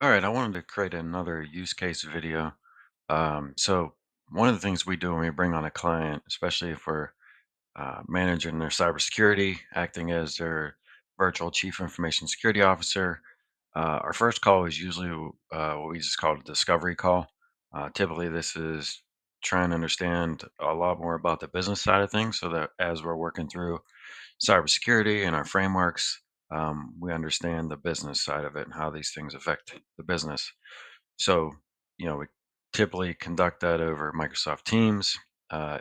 All right, I wanted to create another use case video. So one of the things we do when we bring on a client, especially if we're managing their cybersecurity, acting as their virtual chief information security officer, our first call is usually what we just call a discovery call. Typically, this is trying to understand a lot more about the business side of things, so that as we're working through cybersecurity and our frameworks, we understand the business side of it and how these things affect the business. So, we typically conduct that over Microsoft Teams. Uh,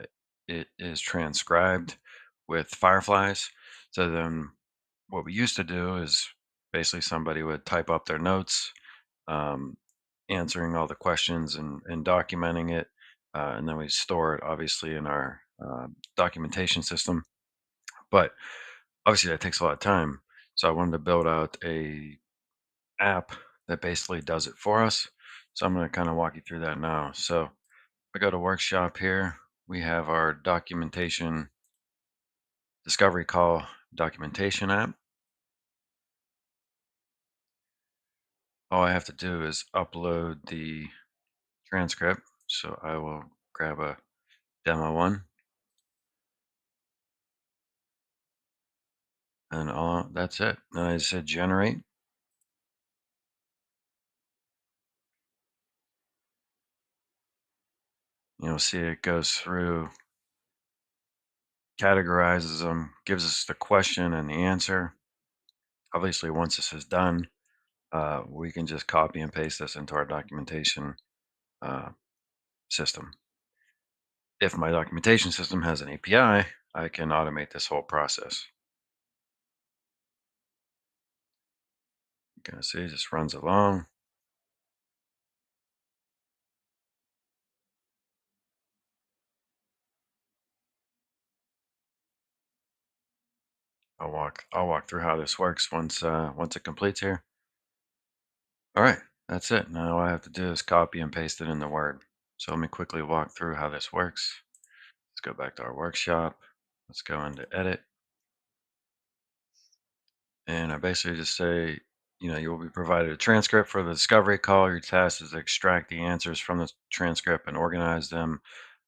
it is transcribed with Fireflies. So then, what we used to do is basically somebody would type up their notes, um, answering all the questions and documenting it. And then we store it obviously in our documentation system. But obviously that takes a lot of time. So I wanted to build out a app that basically does it for us. So I'm going to kind of walk you through that now. So I go to workshop here. We have our documentation discovery call documentation app. All I have to do is upload the transcript. So I will grab a demo one and all that's it. Then I just said generate. You'll see it goes through, categorizes them, gives us the question and the answer. Obviously, once this is done, we can just copy and paste this into our documentation uh, system. If my documentation system has an API, I can automate this whole process. You can see it just runs along. I'll walk through how this works once it completes here. All right, that's it. Now all I have to do is copy and paste it in the Word. So let me quickly walk through how this works. Let's go back to our workshop. Let's go into edit. And I basically just say, you will be provided a transcript for the discovery call. Your task is to extract the answers from the transcript and organize them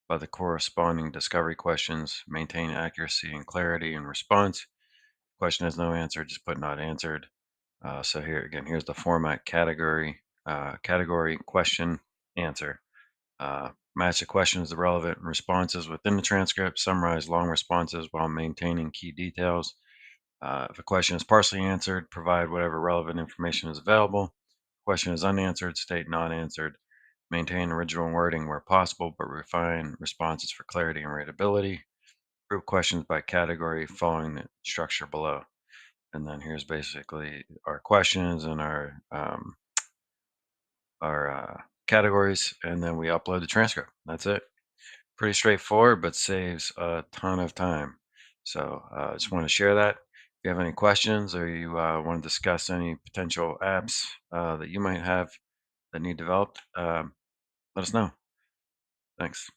by the corresponding discovery questions. Maintain accuracy and clarity in response. Question has no answer, just put not answered. So here again, here's the format: category, question, answer. Match the questions to relevant responses within the transcript. Summarize long responses while maintaining key details. If a question is partially answered, provide whatever relevant information is available. Question is unanswered, state not answered. Maintain original wording where possible, but refine responses for clarity and readability. Group questions by category following the structure below. And then here's basically our questions and our categories, and then we upload the transcript. That's it. Pretty straightforward, but saves a ton of time. So I just want to share that. If you have any questions or you want to discuss any potential apps that you might have that need developed, let us know. Thanks.